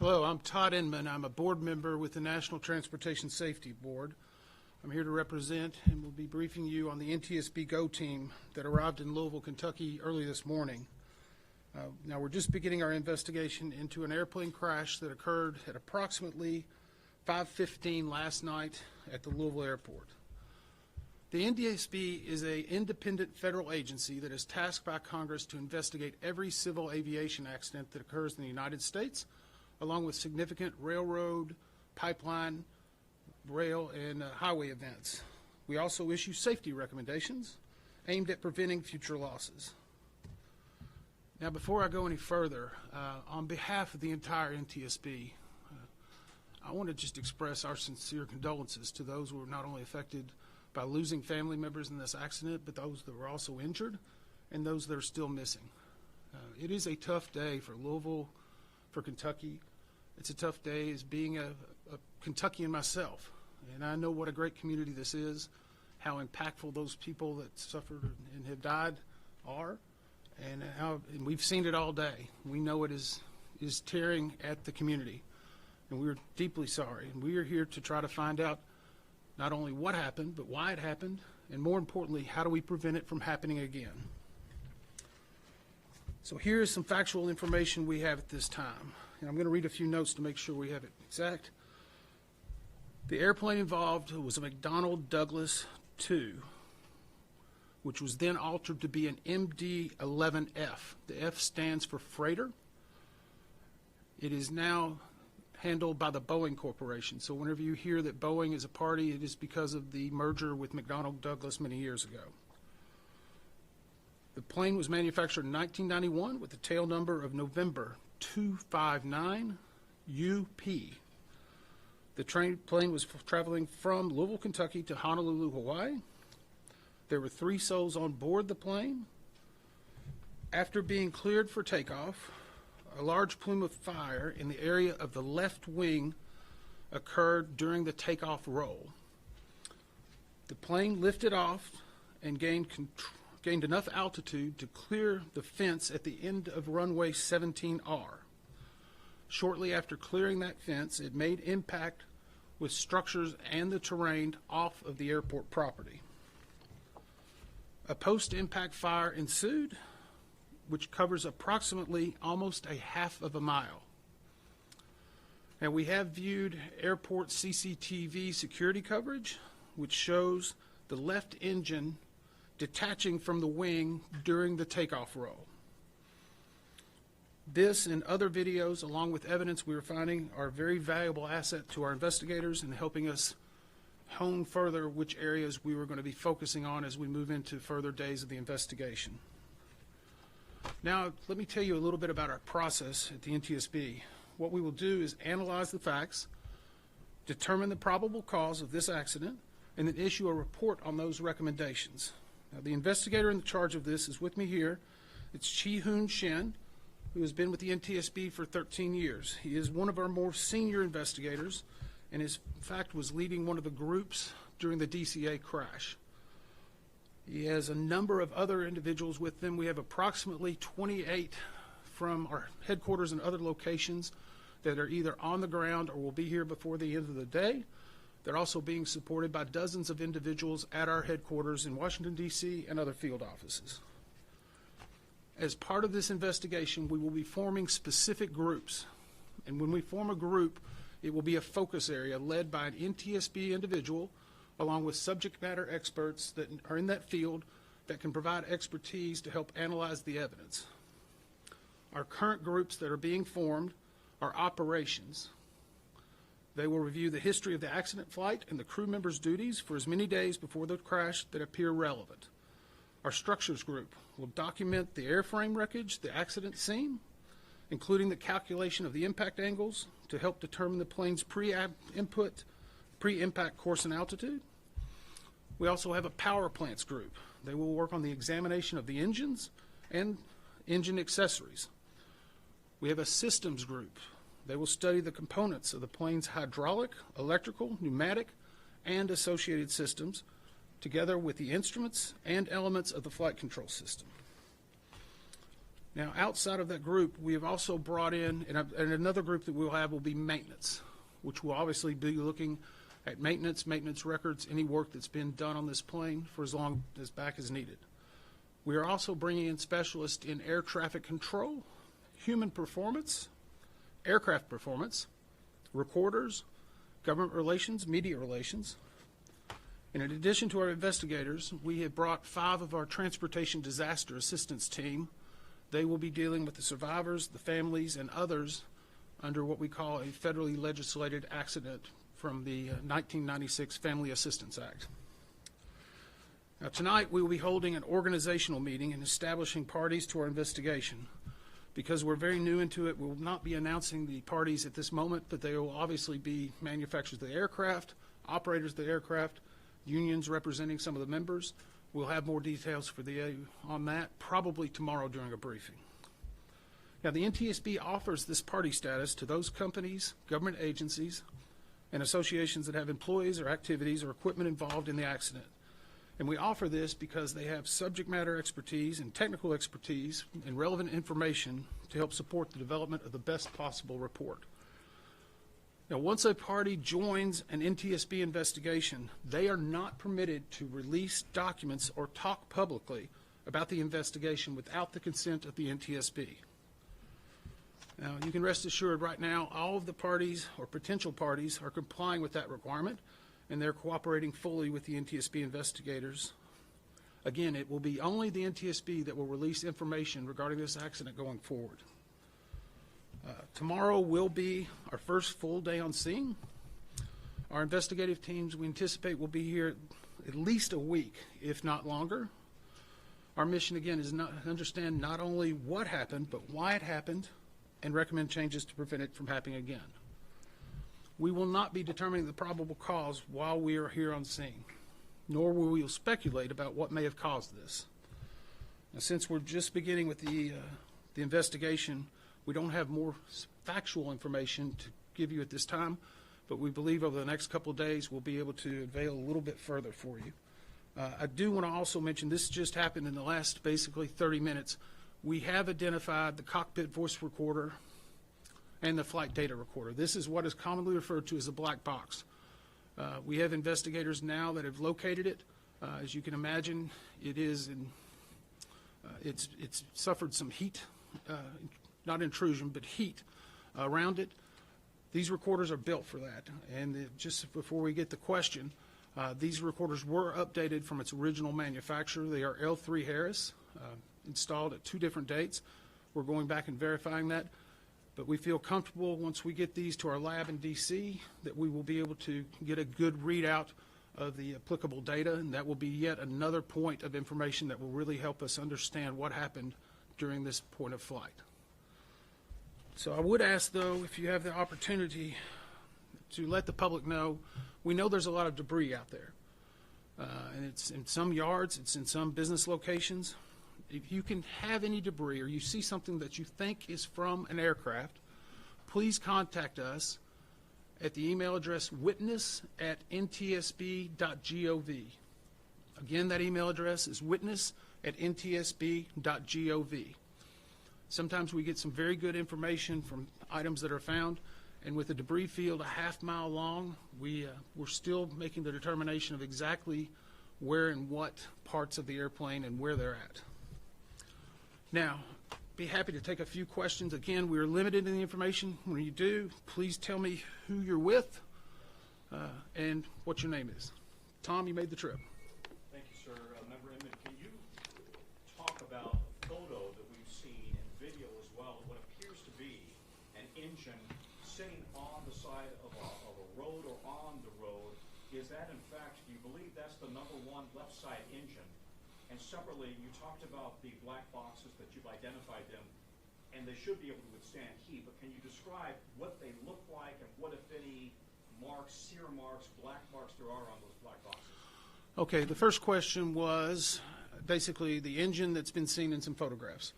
Hello, I'm Todd Inman. I'm a board member with the National Transportation Safety Board. I'm here to represent and will be briefing you on the NTSB GO team that arrived in Louisville, Kentucky early this morning. Now we're just beginning our investigation into an airplane crash that occurred at approximately 5:15 last night at the Louisville airport. The NTSB is an independent federal agency that is tasked by Congress to investigate every civil aviation accident that occurs in the United States, along with significant railroad, pipeline, rail, and highway events. We also issue safety recommendations aimed at preventing future losses. Now, before I go any further, on behalf of the entire NTSB, I want to just express our sincere condolences to those who were not only affected by losing family members in this accident, but those that were also injured and those that are still missing. It is a tough day for Louisville, for Kentucky. It's a tough day as being a Kentuckian myself, and I know what a great community this is, how impactful those people that suffered and have died are, and we've seen it all day. We know it is tearing at the community, and we're deeply sorry, and we are here to try to find out not only what happened, but why it happened, and more importantly, how do we prevent it from happening again. So here is some factual information we have at this time, and I'm going to read a few notes to make sure we have it exact. The airplane involved was a McDonnell Douglas II, which was then altered to be an MD-11F. The F stands for freighter. It is now handled by the Boeing Corporation. So whenever you hear that Boeing is a party, it is because of the merger with McDonnell Douglas many years ago. The plane was manufactured in 1991 with a tail number of November 259 UP. The plane was traveling from Louisville, Kentucky to Honolulu, Hawaii. There were 3 souls on board the plane. After being cleared for takeoff, a large plume of fire in the area of the left wing occurred during the takeoff roll. The plane lifted off and gained enough altitude to clear the fence at the end of runway 17R. Shortly after clearing that fence, it made impact with structures and the terrain off of the airport property. A post-impact fire ensued, which covers approximately almost a half of a mile. And we have viewed airport CCTV security coverage, which shows the left engine detaching from the wing during the takeoff roll. This and other videos, along with evidence we are finding, are a very valuable asset to our investigators in helping us hone further which areas we were going to be focusing on as we move into further days of the investigation. Now, let me tell you a little bit about our process at the NTSB. What we will do is analyze the facts, determine the probable cause of this accident, and then issue a report on those recommendations. Now, the investigator in charge of this is with me here. It's Chi-Hoon Shin, who has been with the NTSB for 13 years. He is one of our more senior investigators, and in fact was leading one of the groups during the DCA crash. He has a number of other individuals with them. We have approximately 28 from our headquarters and other locations that are either on the ground or will be here before the end of the day. They're also being supported by dozens of individuals at our headquarters in Washington, D.C. and other field offices. As part of this investigation, we will be forming specific groups. And when we form a group, it will be a focus area led by an NTSB individual along with subject matter experts that are in that field that can provide expertise to help analyze the evidence. Our current groups that are being formed are operations. They will review the history of the accident flight and the crew members' duties for as many days before the crash that appear relevant. Our structures group will document the airframe wreckage, the accident scene, including the calculation of the impact angles to help determine the plane's pre-impact course and altitude. We also have a power plants group. They will work on the examination of the engines and engine accessories. We have a systems group. They will study the components of the plane's hydraulic, electrical, pneumatic, and associated systems, together with the instruments and elements of the flight control system. Now, outside of that group, we have also brought in, and another group that we'll have will be maintenance, which will obviously be looking at maintenance records, any work that's been done on this plane for as long as back as needed. We are also bringing in specialists in air traffic control, human performance, aircraft performance, recorders, government relations, media relations. And in addition to our investigators, we have brought 5 of our transportation disaster assistance team. They will be dealing with the survivors, the families, and others under what we call a federally legislated accident from the 1996 Family Assistance Act. Now, tonight we will be holding an organizational meeting and establishing parties to our investigation. Because we're very new into it, we will not be announcing the parties at this moment, but they will obviously be manufacturers of the aircraft, operators of the aircraft, unions representing some of the members. We'll have more details for on that probably tomorrow during a briefing. Now, the NTSB offers this party status to those companies, government agencies, and associations that have employees or activities or equipment involved in the accident. And we offer this because they have subject matter expertise and technical expertise and relevant information to help support the development of the best possible report. Now, once a party joins an NTSB investigation, they are not permitted to release documents or talk publicly about the investigation without the consent of the NTSB. Now, you can rest assured right now all of the parties or potential parties are complying with that requirement, and they're cooperating fully with the NTSB investigators. Again, it will be only the NTSB that will release information regarding this accident going forward. Tomorrow will be our first full day on scene. Our investigative teams, we anticipate, will be here at least a week, if not longer. Our mission, again, is to understand not only what happened, but why it happened, and recommend changes to prevent it from happening again. We will not be determining the probable cause while we are here on scene, nor will we speculate about what may have caused this. Now, since we're just beginning with the investigation, we don't have more factual information to give you at this time, but we believe over the next couple of days we'll be able to unveil a little bit further for you. I do want to also mention this just happened in the last basically 30 minutes. We have identified the cockpit voice recorder and the flight data recorder. This is what is commonly referred to as a black box. We have investigators now that have located it. As you can imagine, it's suffered some heat, not intrusion, but heat around it. These recorders are built for that. And just before we get the question, these recorders were updated from its original manufacturer. They are L3 Harris, installed at 2 different dates. We're going back and verifying that. But we feel comfortable once we get these to our lab in D.C. that we will be able to get a good readout of the applicable data, and that will be yet another point of information that will really help us understand what happened during this point of flight. So I would ask, though, if you have the opportunity to let the public know, we know there's a lot of debris out there. And it's in some yards, it's in some business locations. If you can have any debris or you see something that you think is from an aircraft, please contact us at the email address witness@ntsb.gov. Again, that email address is witness@ntsb.gov. Sometimes we get some very good information from items that are found, and with the debris field a half-mile long, we're still making the determination of exactly where and what parts of the airplane and where they're at. Now, be happy to take a few questions. Again, we're limited in the information. When you do, please tell me who you're with and what your name is. Tom, you made the trip. Thank you, sir. Member Inman, can you talk about a photo that we've seen and video as well of what appears to be an engine sitting on the side of a road or on the road? Is that, in fact, do you believe that's the #1 left side engine? And separately, you talked about the black boxes that you've identified them, and they should be able to withstand heat, but can you describe what they look like and what, if any, marks, sear marks, black marks there are on those black boxes? Okay, the first question was basically the engine that's been seen in some photographs.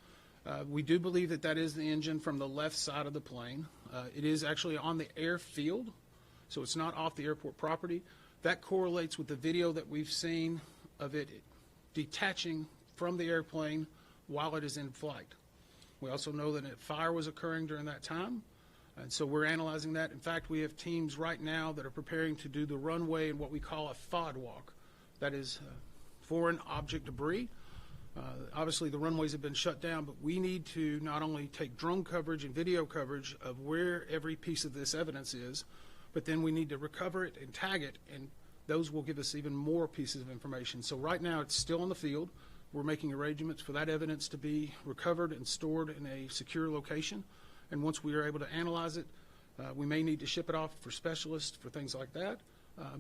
We do believe that that is the engine from the left side of the plane. It is actually on the airfield, so it's not off the airport property. That correlates with the video that we've seen of it detaching from the airplane while it is in flight. We also know that a fire was occurring during that time, and so we're analyzing that. In fact, we have teams right now that are preparing to do the runway in what we call a FOD walk. That is foreign object debris. Obviously, the runways have been shut down, but we need to not only take drone coverage and video coverage of where every piece of this evidence is, but then we need to recover it and tag it, and those will give us even more pieces of information. So right now, it's still in the field. We're making arrangements for that evidence to be recovered and stored in a secure location. And once we are able to analyze it, we may need to ship it off for specialists for things like that.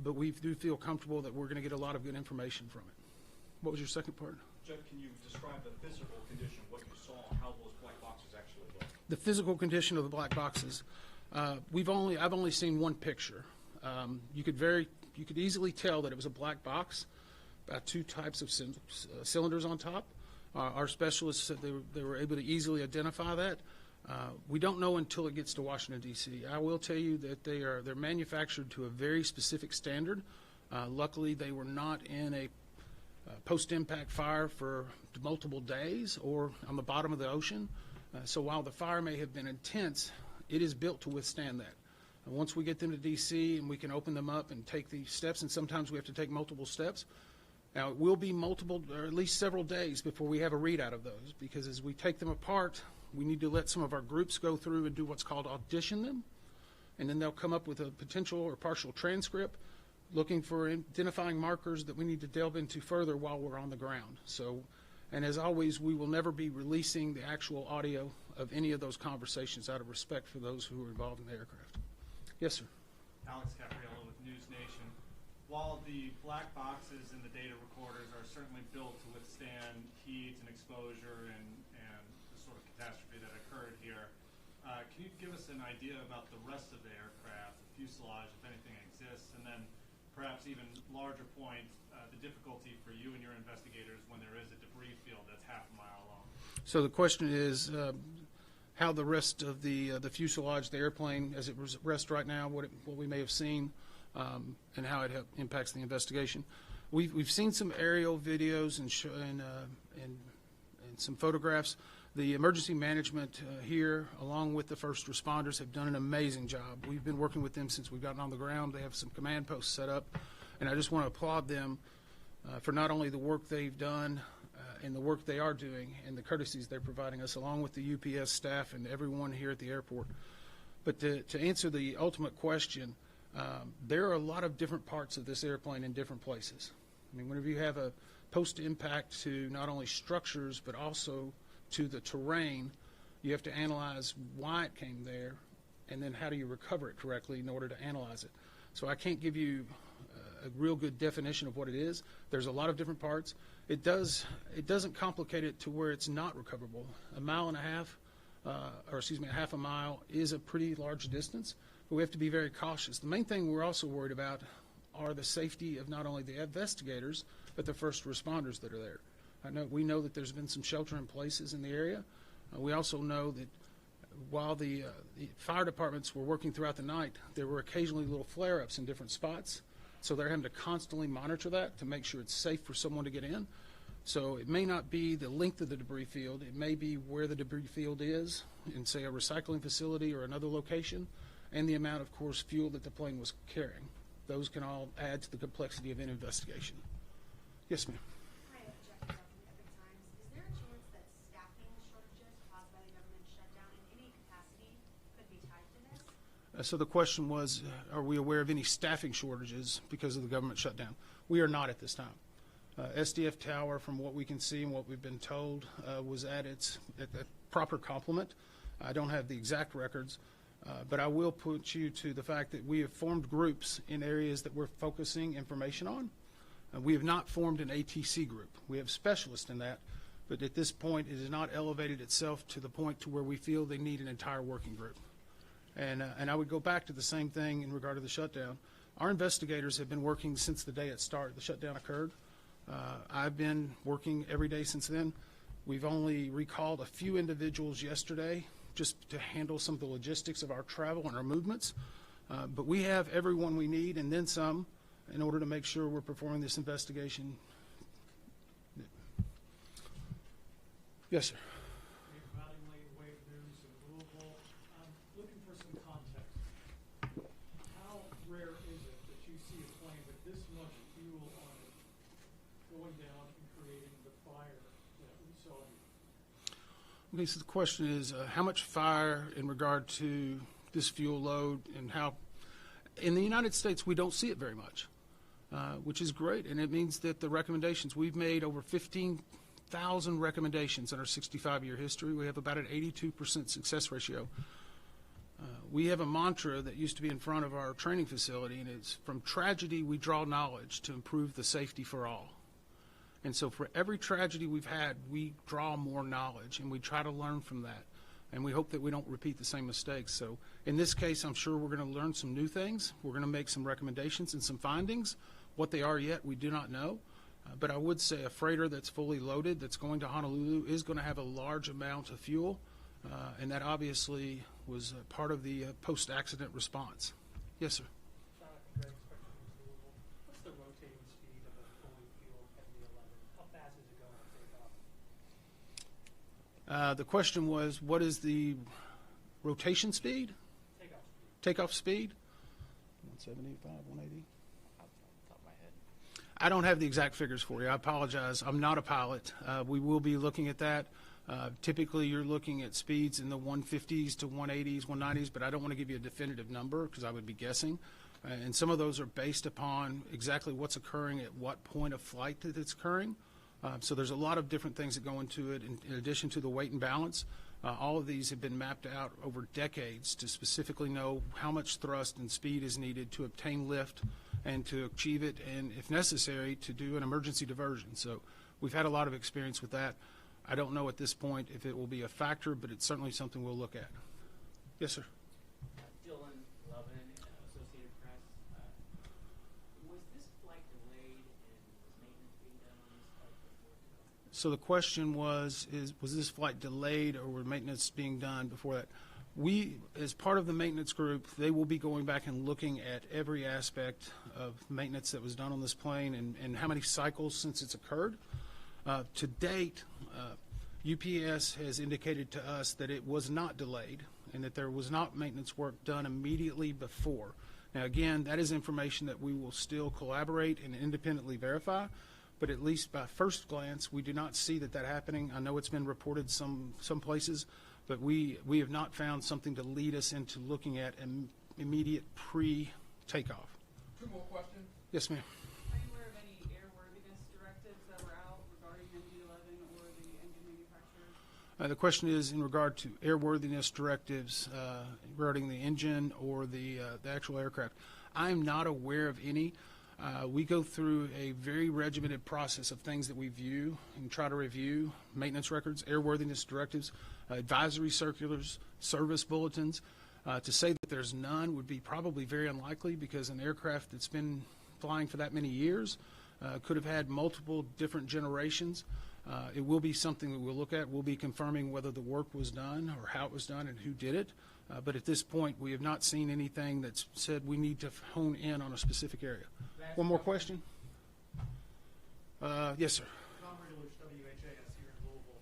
But we do feel comfortable that we're going to get a lot of good information from it. What was your second part? Jeff, can you describe the physical condition, what you saw, how those black boxes actually look? The physical condition of the black boxes. I've only seen one picture. You could easily tell that it was a black box, about two types of cylinders on top. Our specialists said they were able to easily identify that. We don't know until it gets to Washington, D.C. I will tell you that they're manufactured to a very specific standard. Luckily, they were not in a post-impact fire for multiple days or on the bottom of the ocean. So while the fire may have been intense, it is built to withstand that. And once we get them to D.C. and we can open them up and take these steps, and sometimes we have to take multiple steps. Now, it will be multiple, or at least several days before we have a readout of those, because as we take them apart, we need to let some of our groups go through and do what's called audition them, and then they'll come up with a potential or partial transcript, looking for identifying markers that we need to delve into further while we're on the ground. So, and as always, we will never be releasing the actual audio of any of those conversations out of respect for those who are involved in the aircraft. Yes, sir. Alex Capriello with News Nation. While the black boxes and the data recorders are certainly built to withstand heat and exposure and the sort of catastrophe that occurred here, can you give us an idea about the rest of the aircraft, the fuselage, if anything exists, and then perhaps even larger point, the difficulty for you and your investigators when there is a debris field that's half a mile long? So the question is how the rest of the fuselage, the airplane, as it rests right now, what we may have seen, and how it impacts the investigation. We've seen some aerial videos and some photographs. The emergency management here, along with the first responders, have done an amazing job. We've been working with them since we've gotten on the ground. They have some command posts set up, and I just want to applaud them for not only the work they've done and the work they are doing and the courtesies they're providing us, along with the UPS staff and everyone here at the airport. But to answer the ultimate question, there are a lot of different parts of this airplane in different places. I mean, whenever you have a post-impact to not only structures but also to the terrain, you have to analyze why it came there, and then how do you recover it correctly in order to analyze it. So I can't give you a real good definition of what it is. There's a lot of different parts. It doesn't complicate it to where it's not recoverable. A mile and a half, a half a mile is a pretty large distance, but we have to be very cautious. The main thing we're also worried about are the safety of not only the investigators, but the first responders that are there. We know that there's been some shelter in places in the area. We also know that while the fire departments were working throughout the night, there were occasionally little flare-ups in different spots. So they're having to constantly monitor that to make sure it's safe for someone to get in. So it may not be the length of the debris field. It may be where the debris field is in, say, a recycling facility or another location, and the amount of course, fuel that the plane was carrying. Those can all add to the complexity of an investigation. Yes, ma'am. Hi, Jeff from Epic Times. Is there a chance that staffing shortages caused by the government shutdown in any capacity could be tied to this? So the question was, are we aware of any staffing shortages because of the government shutdown? We are not at this time. SDF Tower, from what we can see and what we've been told, was at the proper complement. I don't have the exact records, but I will put you to the fact that we have formed groups in areas that we're focusing information on. We have not formed an ATC group. We have specialists in that, but at this point it has not elevated itself to the point to where we feel they need an entire working group. And I would go back to the same thing in regard to the shutdown. Our investigators have been working since the day it started. The shutdown occurred. I've been working every day since then. We've only recalled a few individuals yesterday just to handle some of the logistics of our travel and our movements. But we have everyone we need and then some in order to make sure we're performing this investigation. Yes, sir. Are you providing this much fuel on it going down and creating the fire that we saw here? Okay, so the question is, how much fire in regard to this fuel load, and how, in the United States, we don't see it very much, which is great, and it means that the recommendations, we've made over 15,000 recommendations in our 65-year history. We have about an 82% success ratio. We have a mantra that used to be in front of our training facility, and it's, from tragedy we draw knowledge to improve the safety for all. And so for every tragedy we've had, we draw more knowledge, and we try to learn from that. And we hope that we don't repeat the same mistakes. So in this case, I'm sure we're going to learn some new things. We're going to make some recommendations and some findings. What they are yet, we do not know. But I would say a freighter that's fully loaded, that's going to Honolulu, is going to have a large amount of fuel. And that obviously was part of the post-accident response. Yes, sir. Jonathan Gregg, Spectrum News Louisville. What's the rotating speed of a fully fueled MD-11? How fast is it going to take off? The question was, what is the rotation speed? Takeoff speed. Takeoff speed? 175, 180? Off the top of my head. I don't have the exact figures for you. I apologize. I'm not a pilot. We will be looking at that. Typically, you're looking at speeds in the 150s to 180s, 190s, but I don't want to give you a definitive number because I would be guessing. And some of those are based upon exactly what's occurring at what point of flight that it's occurring. So there's a lot of different things that go into it in addition to the weight and balance. All of these have been mapped out over decades to specifically know how much thrust and speed is needed to obtain lift and to achieve it, and if necessary, to do an emergency diversion. So we've had a lot of experience with that. I don't know at this point if it will be a factor, but it's certainly something we'll look at. Yes, sir. Dylan Lovin, Associated Press. Was this flight delayed, and was maintenance being done on this flight before it delayed? So the question was this flight delayed or was maintenance being done before that? We, as part of the maintenance group, they will be going back and looking at every aspect of maintenance that was done on this plane and how many cycles since it's occurred. To date, UPS has indicated to us that it was not delayed and that there was not maintenance work done immediately before. Now, again, that is information that we will still collaborate and independently verify, but at least by first glance, we do not see that happening. I know it's been reported some places, but we have not found something to lead us into looking at immediate pre-takeoff. Two more questions. Yes, ma'am. Are you aware of any airworthiness directives that were out regarding MD-11 or the engine manufacturers? The question is in regard to airworthiness directives regarding the engine or the actual aircraft. I am not aware of any. We go through a very regimented process of things that we view and try to review: maintenance records, airworthiness directives, advisory circulars, service bulletins. To say that there's none would be probably very unlikely, because an aircraft that's been flying for that many years could have had multiple different generations. It will be something that we'll look at. We'll be confirming whether the work was done or how it was done and who did it. But at this point, we have not seen anything that's said we need to hone in on a specific area. One more question? Yes, sir. Tom Regulus, WHAS here in Louisville.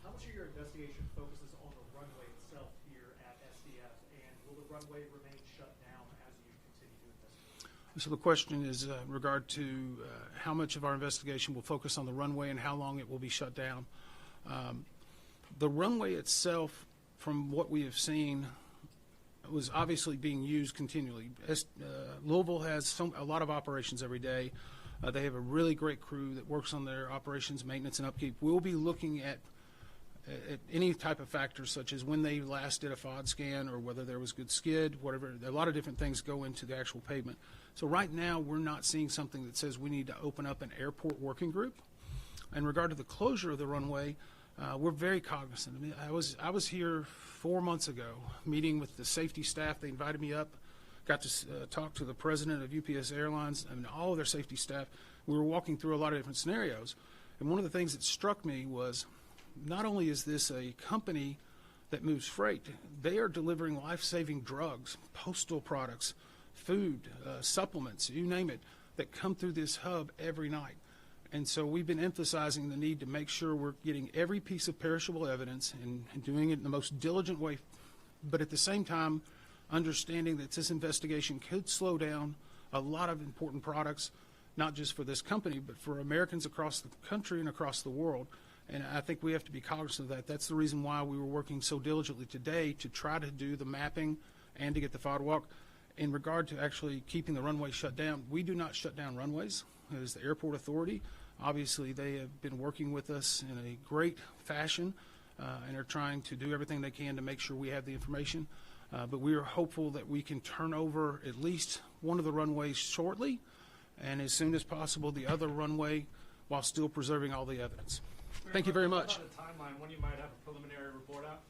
How much of your investigation focuses on the runway itself here at SDF, and will the runway remain shut down as you continue to investigate? So the question is in regard to how much of our investigation will focus on the runway and how long it will be shut down. The runway itself, from what we have seen, was obviously being used continually. Louisville has a lot of operations every day. They have a really great crew that works on their operations, maintenance, and upkeep. We'll be looking at any type of factors, such as when they last did a FOD scan or whether there was good skid, whatever. A lot of different things go into the actual pavement. So right now, we're not seeing something that says we need to open up an airport working group. In regard to the closure of the runway, we're very cognizant. I mean, I was here 4 months ago meeting with the safety staff. They invited me up, got to talk to the president of UPS Airlines and all of their safety staff. We were walking through a lot of different scenarios. And one of the things that struck me was, not only is this a company that moves freight, they are delivering life-saving drugs, postal products, food, supplements, you name it, that come through this hub every night. And so we've been emphasizing the need to make sure we're getting every piece of perishable evidence and doing it in the most diligent way, but at the same time understanding that this investigation could slow down a lot of important products, not just for this company, but for Americans across the country and across the world. And I think we have to be cognizant of that. That's the reason why we were working so diligently today to try to do the mapping and to get the sidewalk. In regard to actually keeping the runway shut down, we do not shut down runways. As the airport authority, obviously they have been working with us in a great fashion and are trying to do everything they can to make sure we have the information. But we are hopeful that we can turn over at least one of the runways shortly, and as soon as possible the other runway, while still preserving all the evidence. Thank you very much. About a timeline when you might have a preliminary report out?